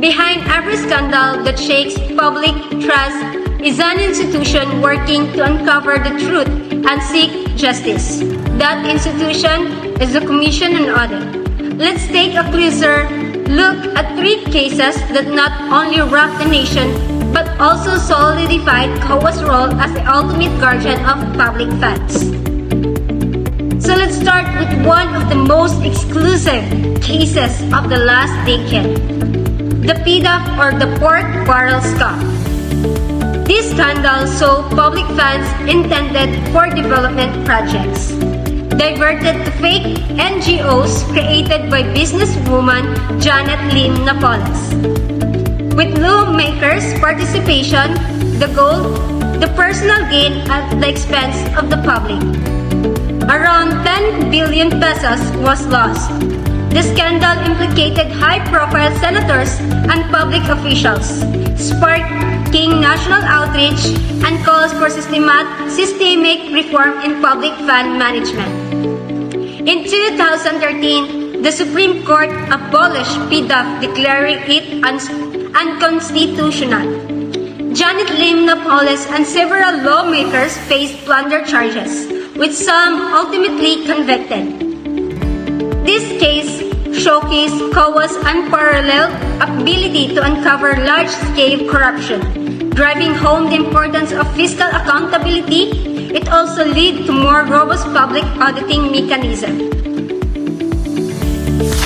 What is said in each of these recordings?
Behind every scandal that shakes public trust is an institution working to uncover the truth and seek justice. That institution is the Commission on Audit. Let's take a closer look at 3 cases that not only rocked the nation but also solidified COA's role as the ultimate guardian of public funds. So let's start with one of the most exclusive cases of the last decade, the PDAF or the Pork Barrel Scam. This scandal saw public funds intended for development projects diverted to fake NGOs created by businesswoman Janet Lim Napoles. With lawmakers' participation, the goal, the personal gain at the expense of the public. Around 10 billion pesos was lost. The scandal implicated high-profile senators and public officials, sparking national outrage and calls for systemic reform in public fund management. In 2013, the Supreme Court abolished PDAF, declaring it unconstitutional. Janet Lim Napoles and several lawmakers faced plunder charges, with some ultimately convicted. This case showcased COA's unparalleled ability to uncover large-scale corruption, driving home the importance of fiscal accountability. It also led to more robust public auditing mechanism.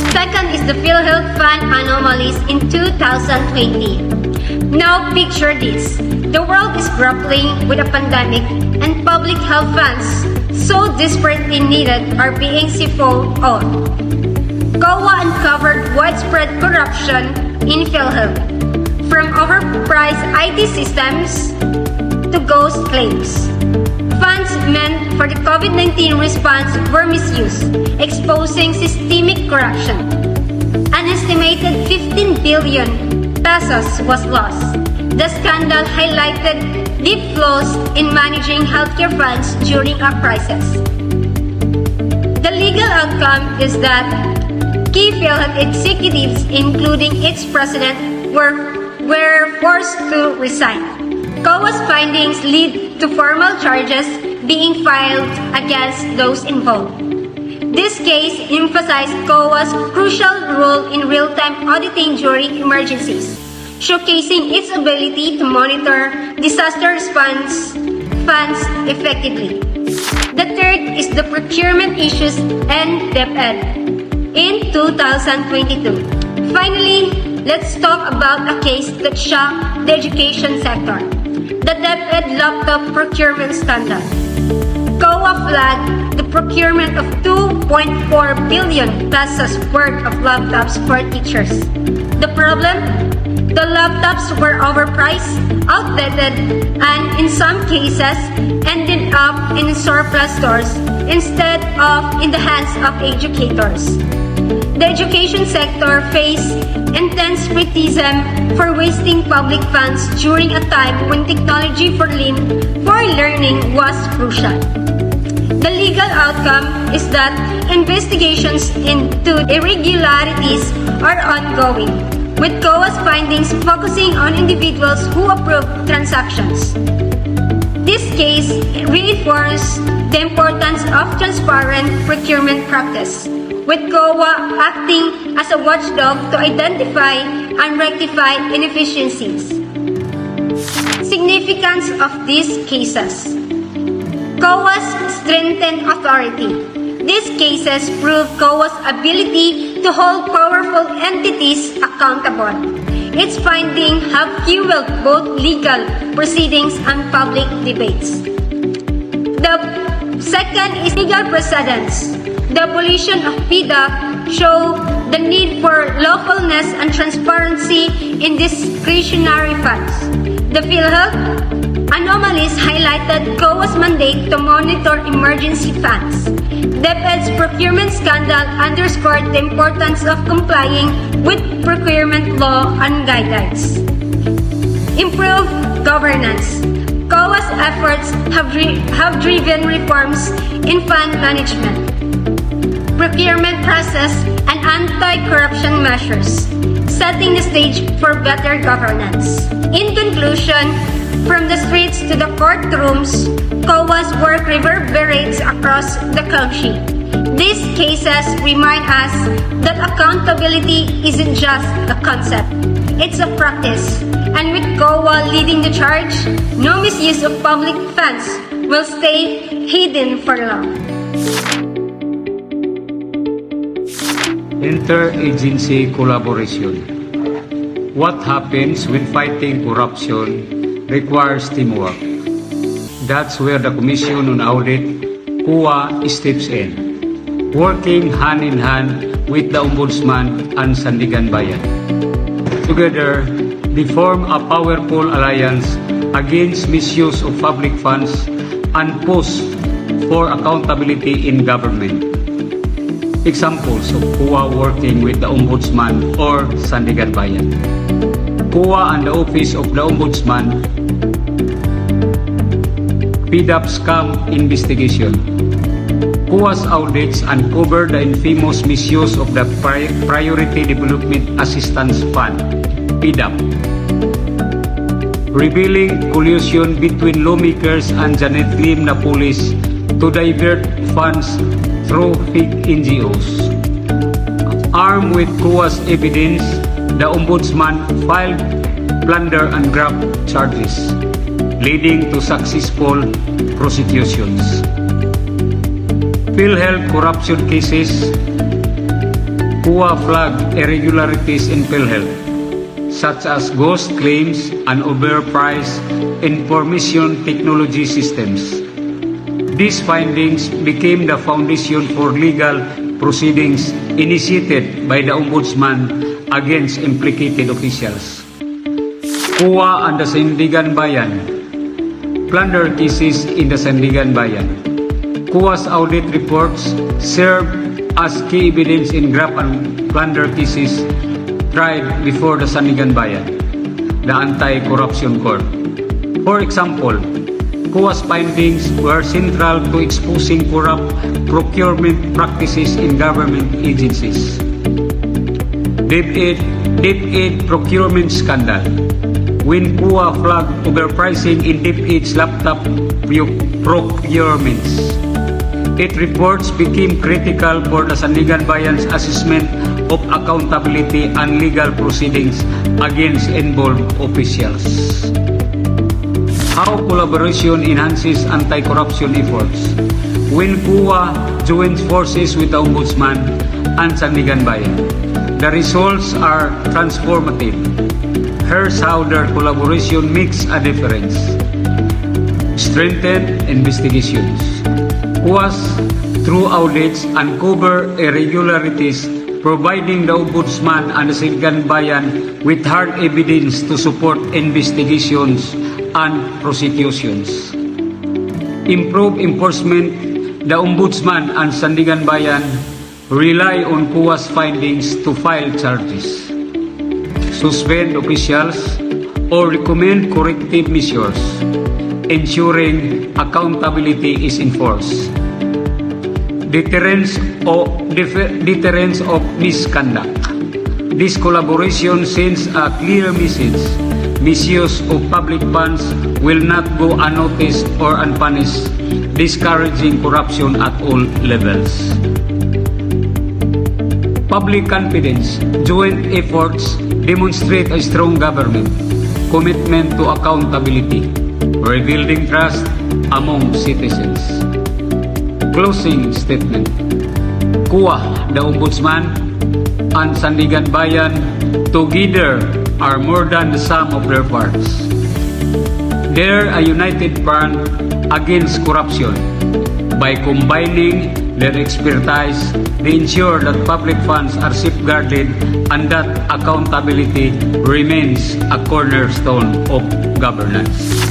Second is the PhilHealth Fund anomalies in 2020. Now picture this. The world is grappling with a pandemic and public health funds so desperately needed are being siphoned off. COA uncovered widespread corruption in PhilHealth, from overpriced IT systems to ghost claims. Funds meant for the COVID-19 response were misused, exposing systemic corruption. An estimated 15 billion pesos was lost. The scandal highlighted deep flaws in managing healthcare funds during a crisis. The legal outcome is that key PhilHealth executives, including its president, were forced to resign. COA's findings lead to formal charges being filed against those involved. This case emphasized COA's crucial role in real-time auditing during emergencies, showcasing its ability to monitor disaster response funds effectively. The third is the procurement issues and DepEd in 2022. Finally, let's talk about a case that shocked the education sector, the DepEd laptop procurement scandal. COA flagged the procurement of 2.4 billion pesos worth of laptops for teachers. The problem? The laptops were overpriced, outdated, and in some cases ended up in surplus stores instead of in the hands of educators. The education sector faced intense criticism for wasting public funds during a time when technology for learning was crucial. The legal outcome is that investigations into irregularities are ongoing, with COA's findings focusing on individuals who approved transactions. This case reinforces the importance of transparent procurement practice, with COA acting as a watchdog to identify and rectify inefficiencies. Significance of these cases: COA's strengthened authority. These cases prove COA's ability to hold powerful entities accountable. Its findings have fueled both legal proceedings and public debates. The second is legal precedents. The abolition of PDAF show the need for lawfulness and transparency in discretionary funds. The PhilHealth anomalies highlighted COA's mandate to monitor emergency funds. DepEd's procurement scandal underscored the importance of complying with procurement law and guidelines. Improved governance. COA's efforts have driven reforms in fund management. procurement process, and anti-corruption measures, setting the stage for better governance. In conclusion, from the streets to the courtrooms, COA's work reverberates across the country. These cases remind us that accountability isn't just a concept, it's a practice. And with COA leading the charge, no misuse of public funds will stay hidden for long. Interagency collaboration. What happens when fighting corruption requires teamwork? That's where the Commission on Audit, COA, steps in, working hand in hand with the Ombudsman and Sandiganbayan. Together, they form a powerful alliance against misuse of public funds and push for accountability in government. Examples of COA working with the Ombudsman or Sandiganbayan. COA and the Office of the Ombudsman speed up scam investigation. COA's audits uncover the infamous misuse of the Priority Development Assistance Fund, PDAP, revealing collusion between lawmakers and Janet Lim na police to divert funds through fake NGOs. Armed with COA's evidence, the Ombudsman filed plunder and grab charges, leading to successful prosecutions. PhilHealth corruption cases. COA flagged irregularities in PhilHealth, such as ghost claims and overpriced information technology systems. These findings became the foundation for legal proceedings initiated by the Ombudsman against implicated officials. COA and the Sandiganbayan. Plunder cases in the Sandiganbayan. COA's audit reports serve as key evidence in graft and plunder cases tried before the Sandiganbayan, the anti-corruption court. For example, COA's findings were central to exposing corrupt procurement practices in government agencies. DepEd procurement scandal. When COA flagged overpricing in DepEd's laptop procurements, its reports became critical for the Sandiganbayan's assessment of accountability and legal proceedings against involved officials. How collaboration enhances anti-corruption efforts. When COA joins forces with the Ombudsman and Sandiganbayan, the results are transformative. Here's how their collaboration makes a difference. Strengthen investigations. COA's through audits uncover irregularities, providing the Ombudsman and the Sandiganbayan with hard evidence to support investigations and prosecutions. Improve enforcement. The Ombudsman and Sandiganbayan rely on COA's findings to file charges, suspend officials, or recommend corrective measures, ensuring accountability is enforced. Deterrence of misconduct. This collaboration sends a clear message. Misuse of public funds will not go unnoticed or unpunished, discouraging corruption at all levels. Public confidence. Joint efforts demonstrate a strong government commitment to accountability, rebuilding trust among citizens. Closing statement. COA, the Ombudsman, and Sandiganbayan together are more than the sum of their parts. They're a united front against corruption. By combining their expertise, they ensure that public funds are safeguarded and that accountability remains a cornerstone of governance.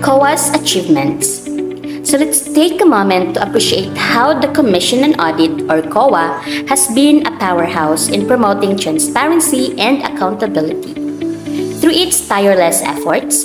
COA's achievements. So let's take a moment to appreciate how the Commission on Audit, or COA, has been a powerhouse in promoting transparency and accountability. Through its tireless efforts,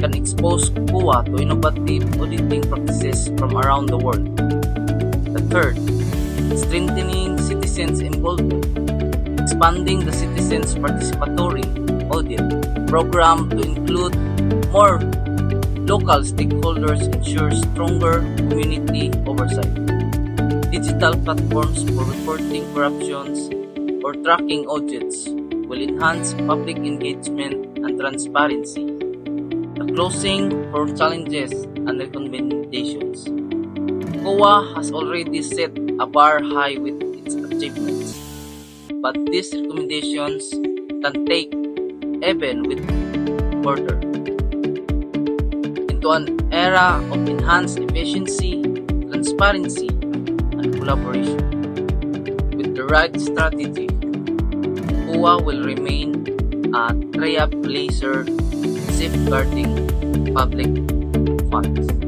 can expose COA to innovative auditing practices from around the world. The third, strengthening citizens' involvement. Expanding the citizens' participatory audit program to include more local stakeholders ensures stronger community oversight. Digital platforms for reporting corruptions or tracking audits will enhance public engagement and transparency. The closing for challenges and recommendations. COA has already set a bar high with its achievements, but these recommendations can take even with further. Into an era of enhanced efficiency, transparency, and collaboration. With the right strategy, COA will remain a trailblazer safeguarding public funds.